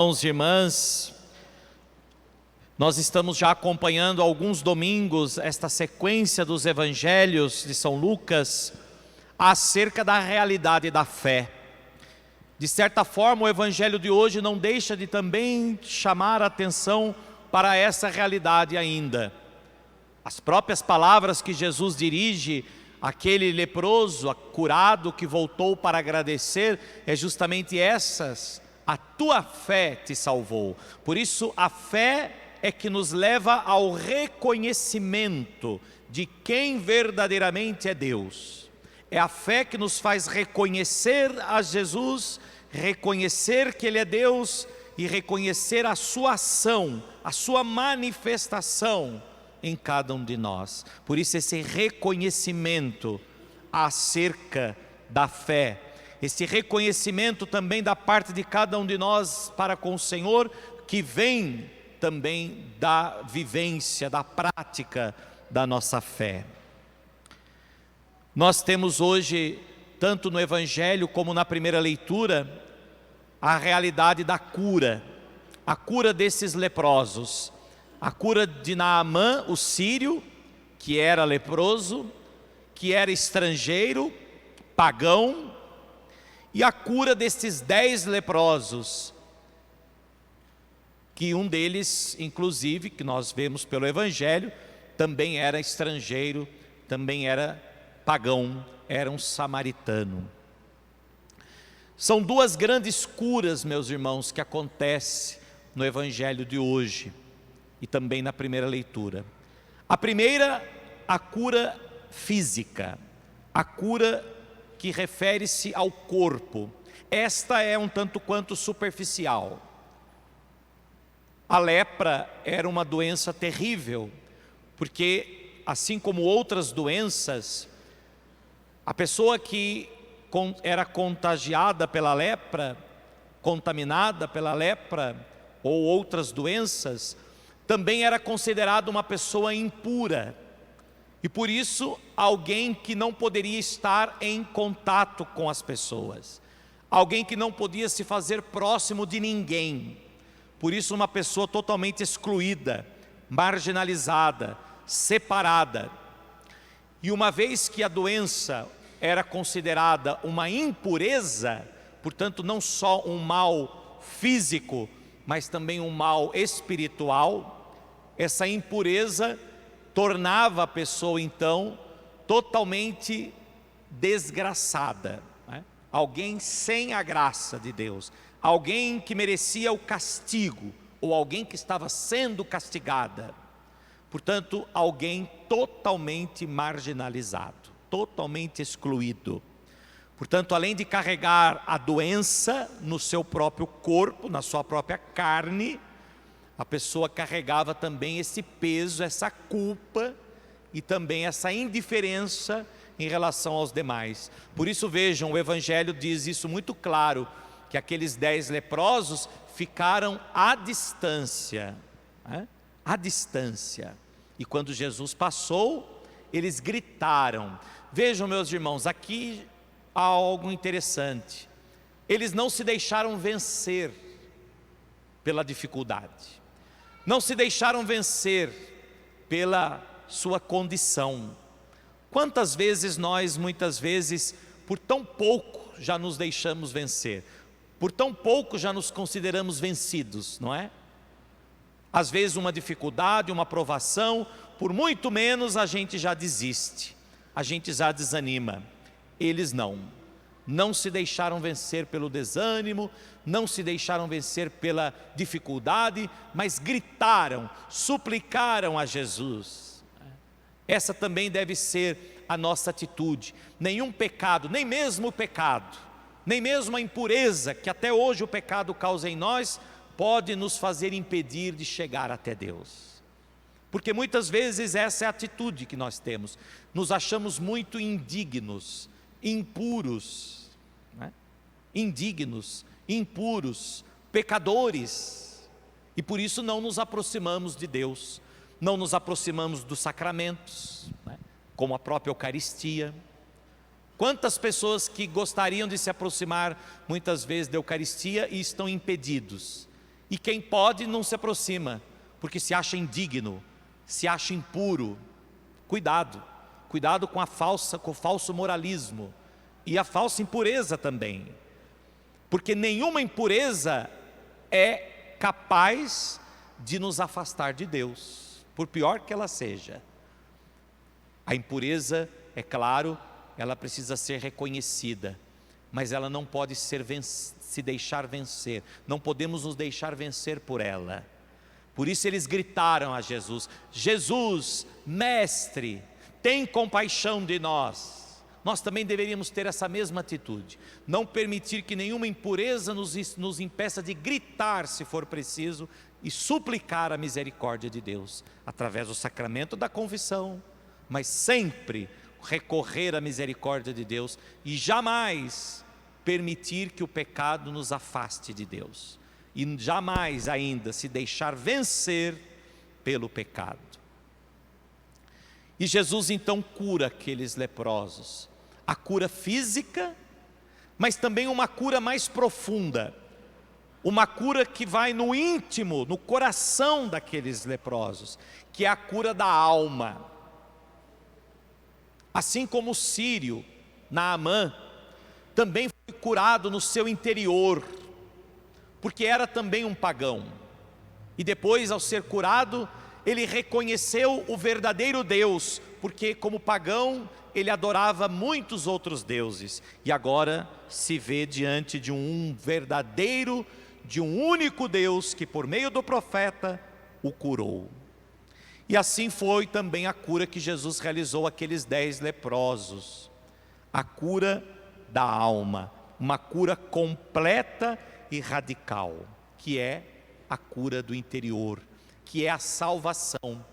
Irmãos e irmãs, nós estamos já acompanhando há alguns domingos esta sequência dos evangelhos de São Lucas acerca da realidade da fé. De certa forma, o evangelho de hoje não deixa de também chamar a atenção para essa realidade ainda. As próprias palavras que Jesus dirige àquele leproso, curado, que voltou para agradecer, é justamente essas: a tua fé te salvou. Por isso a fé é que nos leva ao reconhecimento de quem verdadeiramente é Deus. É a fé que nos faz reconhecer a Jesus, reconhecer que Ele é Deus e reconhecer a sua ação, a sua manifestação em cada um de nós. Por isso esse reconhecimento acerca da fé, esse reconhecimento também da parte de cada um de nós para com o Senhor, que vem também da vivência, da prática da nossa fé. Nós temos hoje, tanto no Evangelho como na primeira leitura, a realidade da cura, a cura desses leprosos, a cura de Naamã, o sírio, que era leproso, que era estrangeiro, pagão, e a cura destes 10 leprosos, que um deles, inclusive, que nós vemos pelo Evangelho, também era estrangeiro, também era pagão, era um samaritano. São duas grandes curas, meus irmãos, que acontecem no Evangelho de hoje e também na primeira leitura. A primeira, a cura física, a cura que refere-se ao corpo. Esta é um tanto quanto superficial. A lepra era uma doença terrível, porque assim como outras doenças, a pessoa que era contagiada pela lepra, contaminada pela lepra ou outras doenças, também era considerada uma pessoa impura. E por isso, alguém que não poderia estar em contato com as pessoas. Alguém que não podia se fazer próximo de ninguém. Por isso, uma pessoa totalmente excluída, marginalizada, separada. E uma vez que a doença era considerada uma impureza, portanto não só um mal físico, mas também um mal espiritual, essa impureza tornava a pessoa então totalmente desgraçada, né? Alguém sem a graça de Deus, alguém que merecia o castigo, ou alguém que estava sendo castigada. Portanto, alguém totalmente marginalizado, totalmente excluído. Portanto, além de carregar a doença no seu próprio corpo, na sua própria carne, a pessoa carregava também esse peso, essa culpa e também essa indiferença em relação aos demais. Por isso vejam, o Evangelho diz isso muito claro, que aqueles 10 leprosos ficaram à distância, né? À distância. E quando Jesus passou, eles gritaram. Vejam, meus irmãos, aqui há algo interessante. Eles não se deixaram vencer pela dificuldade. Não se deixaram vencer pela sua condição. Quantas vezes nós, muitas vezes, por tão pouco já nos deixamos vencer, por tão pouco já nos consideramos vencidos, não é? Às vezes uma dificuldade, uma provação, por muito menos a gente já desiste, a gente já desanima. Eles não se deixaram vencer pelo desânimo, não se deixaram vencer pela dificuldade, mas gritaram, suplicaram a Jesus. Essa também deve ser a nossa atitude. Nenhum pecado, nem mesmo o pecado, nem mesmo a impureza que até hoje o pecado causa em nós, pode nos fazer impedir de chegar até Deus. Porque muitas vezes essa é a atitude que nós temos. Nos achamos muito indignos, impuros, né? Indignos, impuros, pecadores, e por isso não nos aproximamos de Deus, não nos aproximamos dos sacramentos, né? Como a própria Eucaristia. Quantas pessoas que gostariam de se aproximar muitas vezes da Eucaristia e estão impedidos? E quem pode não se aproxima, porque se acha indigno, se acha impuro. Cuidado, cuidado com o falso moralismo e a falsa impureza também. Porque nenhuma impureza é capaz de nos afastar de Deus, por pior que ela seja. A impureza, é claro, ela precisa ser reconhecida, mas ela não pode se deixar vencer. Não podemos nos deixar vencer por ela. Por isso eles gritaram a Jesus: Jesus, mestre, tem compaixão de nós. Nós também deveríamos ter essa mesma atitude. Não permitir que nenhuma impureza nos impeça de gritar, se for preciso, e suplicar a misericórdia de Deus, através do sacramento da confissão, mas sempre recorrer à misericórdia de Deus e jamais permitir que o pecado nos afaste de Deus, e jamais ainda se deixar vencer pelo pecado. E Jesus então cura aqueles leprosos, a cura física, mas também uma cura mais profunda, uma cura que vai no íntimo, no coração daqueles leprosos, que é a cura da alma. Assim como o sírio, Naamã, também foi curado no seu interior, porque era também um pagão. E depois, ao ser curado, ele reconheceu o verdadeiro Deus, porque como pagão, ele adorava muitos outros deuses. E agora se vê diante de um verdadeiro, de um único Deus, que por meio do profeta o curou. E assim foi também a cura que Jesus realizou àqueles 10 leprosos. A cura da alma, uma cura completa e radical, que é a cura do interior, que é a salvação.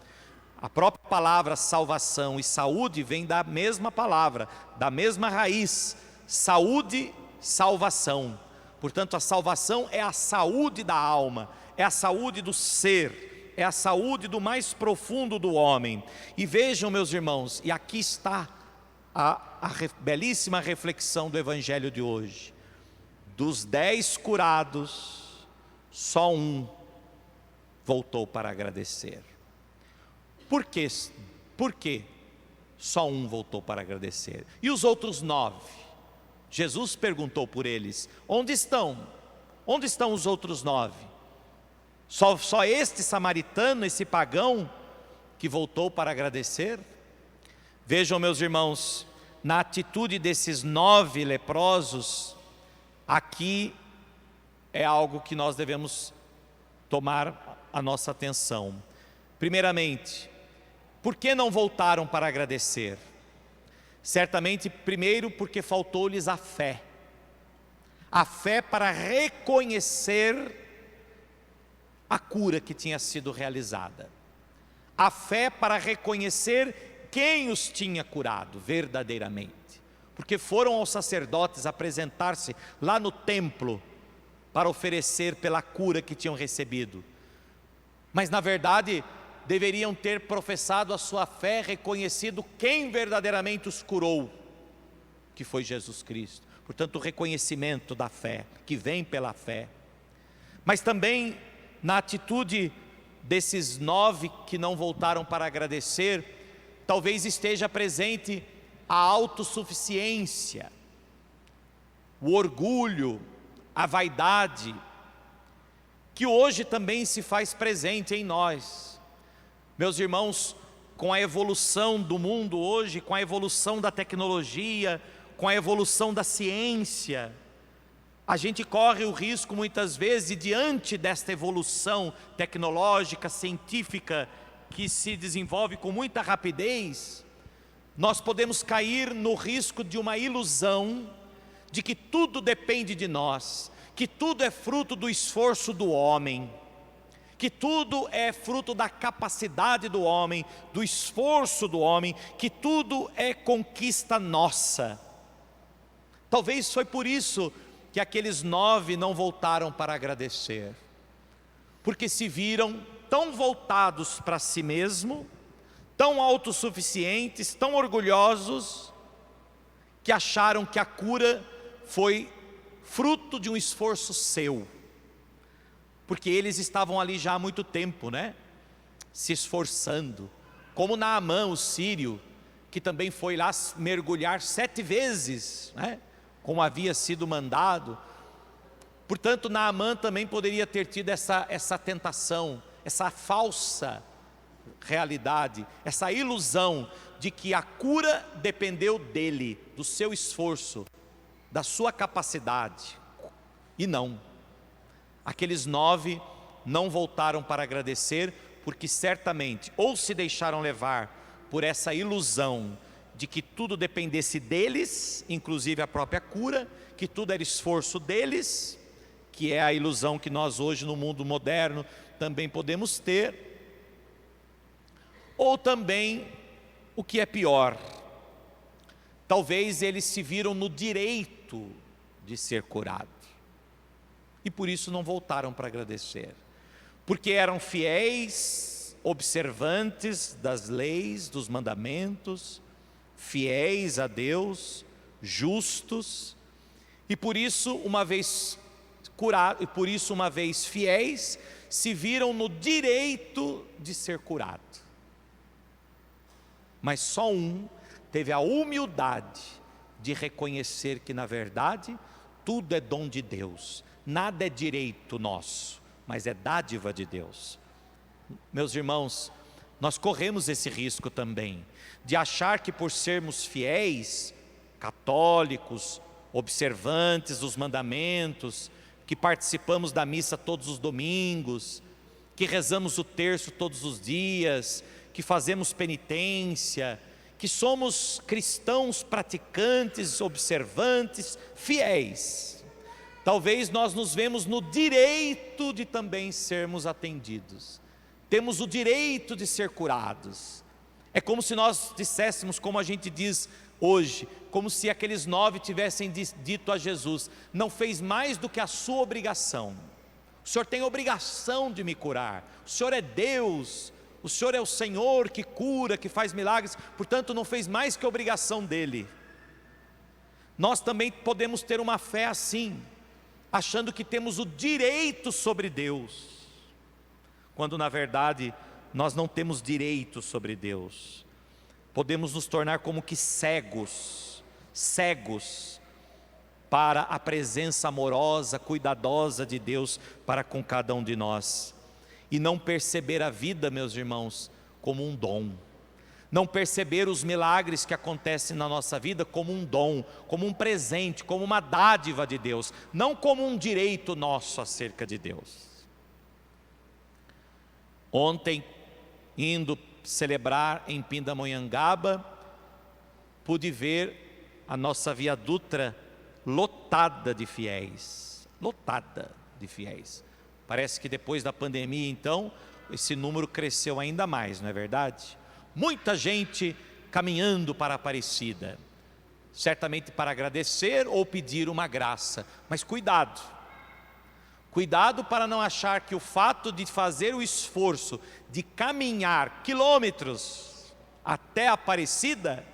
A própria palavra salvação e saúde vem da mesma palavra, da mesma raiz, saúde, salvação. Portanto, a salvação é a saúde da alma, é a saúde do ser, é a saúde do mais profundo do homem. E vejam, meus irmãos, e aqui está a belíssima reflexão do evangelho de hoje. Dos 10 curados, só um voltou para agradecer. Por quê? Por quê só um voltou para agradecer? E os outros 9? Jesus perguntou por eles: onde estão? Onde estão os outros 9? Só este samaritano, esse pagão, que voltou para agradecer? Vejam, meus irmãos, na atitude desses 9 leprosos, aqui é algo que nós devemos tomar a nossa atenção. Primeiramente, por que não voltaram para agradecer? Certamente, primeiro, porque faltou-lhes a fé para reconhecer a cura que tinha sido realizada, a fé para reconhecer quem os tinha curado verdadeiramente, porque foram aos sacerdotes apresentar-se lá no templo para oferecer pela cura que tinham recebido, mas na verdade deveriam ter professado a sua fé, reconhecido quem verdadeiramente os curou, que foi Jesus Cristo. Portanto, o reconhecimento da fé, que vem pela fé. Mas também na atitude desses 9 que não voltaram para agradecer, talvez esteja presente a autossuficiência, o orgulho, a vaidade, que hoje também se faz presente em nós. Meus irmãos, com a evolução do mundo hoje, com a evolução da tecnologia, com a evolução da ciência, a gente corre o risco muitas vezes, diante desta evolução tecnológica, científica, que se desenvolve com muita rapidez, nós podemos cair no risco de uma ilusão, de que tudo depende de nós, que tudo é fruto do esforço do homem, que tudo é fruto da capacidade do homem, do esforço do homem, que tudo é conquista nossa. Talvez foi por isso que aqueles 9 não voltaram para agradecer, porque se viram tão voltados para si mesmo, tão autossuficientes, tão orgulhosos, que acharam que a cura foi fruto de um esforço seu. porque eles estavam ali já há muito tempo, né? Se esforçando, como Naamã, o sírio, que também foi lá mergulhar 7 vezes, né? Como havia sido mandado. Portanto, Naamã também poderia ter tido essa tentação, essa falsa realidade, essa ilusão de que a cura dependeu dele, do seu esforço, da sua capacidade. E não. Aqueles 9 não voltaram para agradecer, porque certamente ou se deixaram levar por essa ilusão de que tudo dependesse deles, inclusive a própria cura, que tudo era esforço deles, que é a ilusão que nós hoje no mundo moderno também podemos ter. Ou também, o que é pior, talvez eles se viram no direito de ser curados, e por isso não voltaram para agradecer, porque eram fiéis, observantes das leis, dos mandamentos, fiéis a Deus, justos, e por isso uma vez curados, e por isso uma vez fiéis, se viram no direito de ser curado. Mas só um teve a humildade de reconhecer que na verdade tudo é dom de Deus, nada é direito nosso, mas é dádiva de Deus. Meus irmãos, nós corremos esse risco também, de achar que por sermos fiéis, católicos, observantes dos mandamentos, que participamos da missa todos os domingos, que rezamos o terço todos os dias, que fazemos penitência, que somos cristãos praticantes, observantes, fiéis. Talvez nós nos vemos no direito de também sermos atendidos. Temos o direito de ser curados. É como se nós disséssemos, como a gente diz hoje, como se aqueles 9 tivessem dito a Jesus: não fez mais do que a sua obrigação. O Senhor tem obrigação de me curar. O Senhor é Deus. O Senhor é o Senhor que cura, que faz milagres, portanto não fez mais que a obrigação dele. Nós também podemos ter uma fé assim, achando que temos o direito sobre Deus, quando na verdade nós não temos direito sobre Deus. Podemos nos tornar como que cegos para a presença amorosa, cuidadosa de Deus para com cada um de nós. E não perceber a vida, meus irmãos, como um dom. Não perceber os milagres que acontecem na nossa vida como um dom, como um presente, como uma dádiva de Deus, não como um direito nosso acerca de Deus. Ontem, indo celebrar em Pindamonhangaba, pude ver a nossa Via Dutra lotada de fiéis, lotada de fiéis. Parece que depois da pandemia, então, esse número cresceu ainda mais, não é verdade? Muita gente caminhando para a Aparecida, certamente para agradecer ou pedir uma graça, mas cuidado para não achar que o fato de fazer o esforço de caminhar quilômetros até a Aparecida,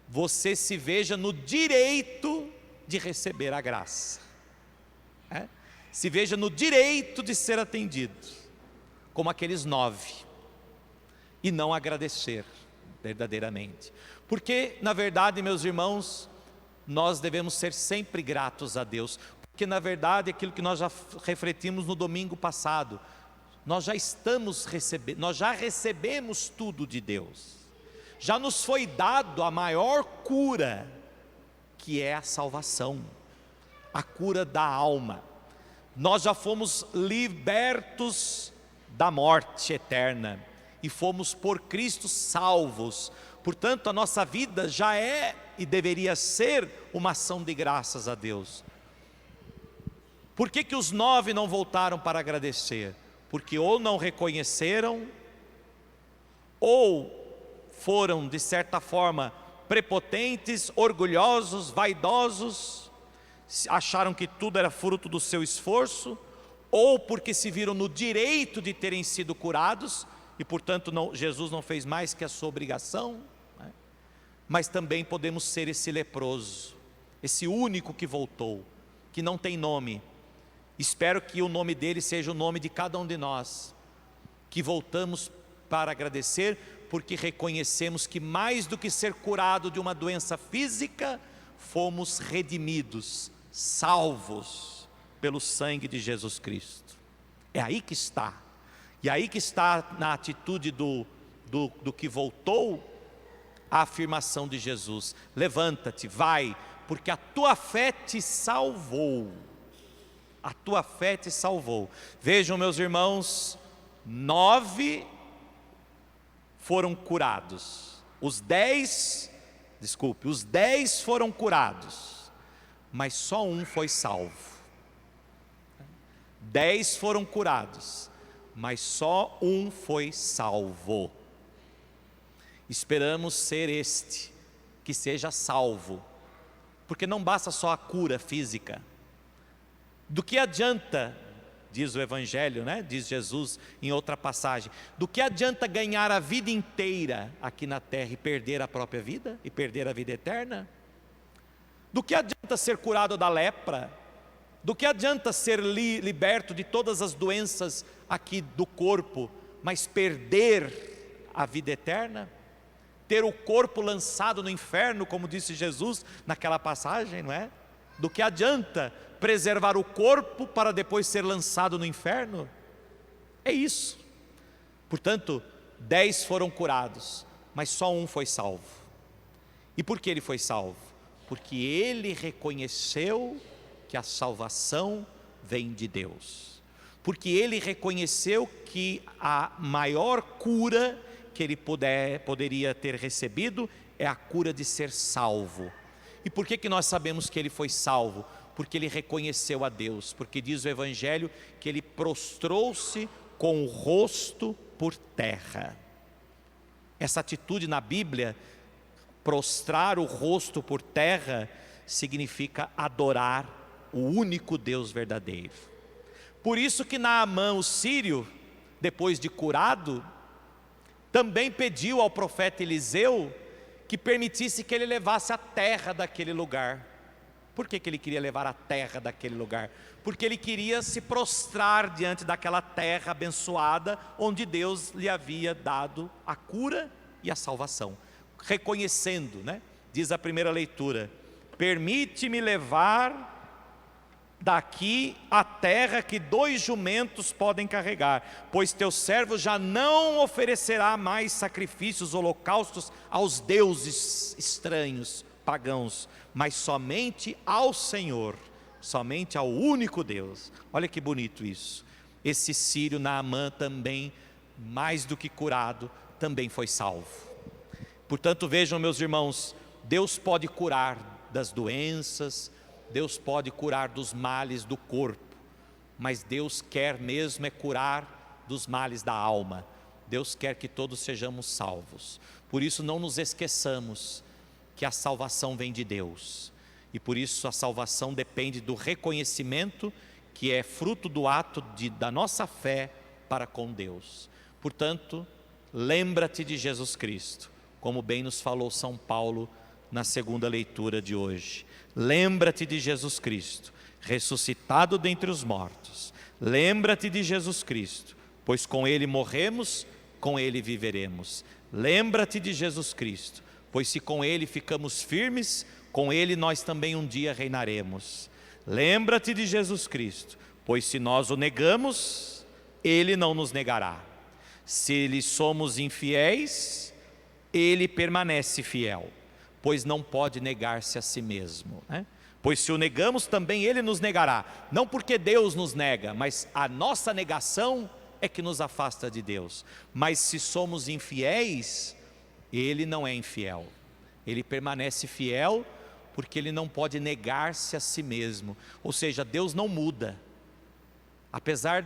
você se veja no direito de receber a graça. Se veja no direito de ser atendido, como aqueles 9, e não agradecer verdadeiramente. Porque, na verdade, meus irmãos, nós devemos ser sempre gratos a Deus, porque na verdade, aquilo que nós já refletimos no domingo passado, nós já recebemos tudo de Deus, já nos foi dado a maior cura, que é a salvação, a cura da alma. Nós já fomos libertos da morte eterna e fomos por Cristo salvos. Portanto, a nossa vida já é e deveria ser uma ação de graças a Deus. Por que os 9 não voltaram para agradecer? Porque ou não reconheceram, ou foram de certa forma prepotentes, orgulhosos, vaidosos, acharam que tudo era fruto do seu esforço, ou porque se viram no direito de terem sido curados, e portanto Jesus não fez mais que a sua obrigação, né? Mas também podemos ser esse leproso, esse único que voltou, que não tem nome, Espero que o nome dele seja o nome de cada um de nós, que voltamos para agradecer, porque reconhecemos que mais do que ser curado de uma doença física, fomos redimidos, salvos pelo sangue de Jesus Cristo. É aí que está. E aí que está na atitude do que voltou, a afirmação de Jesus: levanta-te, vai, porque a tua fé te salvou. A tua fé te salvou. Vejam, meus irmãos, 9 foram curados. Os 10 foram curados, mas só um foi salvo. 10 foram curados, mas só um foi salvo. Esperamos ser este, que seja salvo, porque não basta só a cura física. Do que adianta, diz o Evangelho, diz Jesus em outra passagem, do que adianta ganhar a vida inteira aqui na terra e perder a própria vida, e perder a vida eterna? Do que adianta ser curado da lepra? Do que adianta ser liberto de todas as doenças aqui do corpo, mas perder a vida eterna? Ter o corpo lançado no inferno, como disse Jesus naquela passagem, não é? Do que adianta preservar o corpo para depois ser lançado no inferno? É isso. Portanto, 10 foram curados, mas só um foi salvo. E por que ele foi salvo? Porque ele reconheceu que a salvação vem de Deus. Porque ele reconheceu que a maior cura que ele poderia ter recebido é a cura de ser salvo. E por que nós sabemos que ele foi salvo? Porque ele reconheceu a Deus, porque diz o Evangelho que ele prostrou-se com o rosto por terra. Essa atitude na Bíblia, prostrar o rosto por terra, significa adorar o único Deus verdadeiro. Por isso que Naamã, o sírio, depois de curado, também pediu ao profeta Eliseu que permitisse que ele levasse a terra daquele lugar. Por que ele queria levar a terra daquele lugar? Porque ele queria se prostrar diante daquela terra abençoada, onde Deus lhe havia dado a cura e a salvação. Reconhecendo, diz a primeira leitura: permite-me levar daqui a terra que 2 jumentos podem carregar, pois teu servo já não oferecerá mais sacrifícios, holocaustos aos deuses estranhos, pagãos, mas somente ao Senhor, somente ao único Deus. Olha que bonito isso. Esse sírio Naamã também, mais do que curado, também foi salvo. Portanto, vejam, meus irmãos, Deus pode curar das doenças, Deus pode curar dos males do corpo, mas Deus quer mesmo é curar dos males da alma. Deus quer que todos sejamos salvos. Por isso não nos esqueçamos que a salvação vem de Deus, e por isso a salvação depende do reconhecimento que é fruto do ato da nossa fé para com Deus. Portanto, lembra-te de Jesus Cristo, como bem nos falou São Paulo na segunda leitura de hoje. Lembra-te de Jesus Cristo, ressuscitado dentre os mortos. Lembra-te de Jesus Cristo, pois com Ele morremos, com Ele viveremos. Lembra-te de Jesus Cristo, pois se com Ele ficamos firmes, com Ele nós também um dia reinaremos. Lembra-te de Jesus Cristo, pois se nós o negamos, Ele não nos negará. Se lhe somos infiéis, Ele permanece fiel, pois não pode negar-se a si mesmo, Pois se o negamos, também Ele nos negará. Não porque Deus nos nega, mas a nossa negação é que nos afasta de Deus. Mas se somos infiéis, Ele não é infiel. Ele permanece fiel, porque Ele não pode negar-se a si mesmo. Ou seja, Deus não muda. Apesar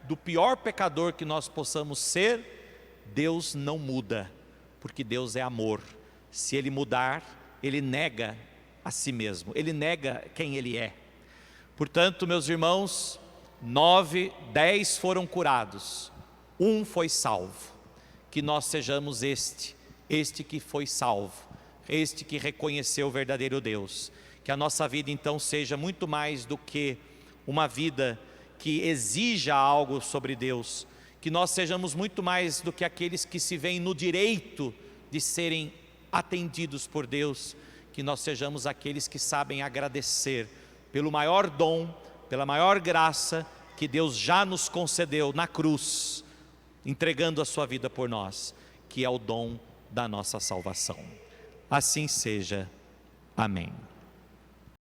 do pior pecador que nós possamos ser, Deus não muda, porque Deus é amor. Se Ele mudar, Ele nega a si mesmo, Ele nega quem Ele é. Portanto, meus irmãos, 10 foram curados, um foi salvo. Que nós sejamos este que foi salvo, este que reconheceu o verdadeiro Deus. Que a nossa vida então seja muito mais do que uma vida que exija algo sobre Deus, que nós sejamos muito mais do que aqueles que se veem no direito de serem atendidos por Deus, que nós sejamos aqueles que sabem agradecer pelo maior dom, pela maior graça que Deus já nos concedeu na cruz, entregando a sua vida por nós, que é o dom da nossa salvação. Assim seja. Amém.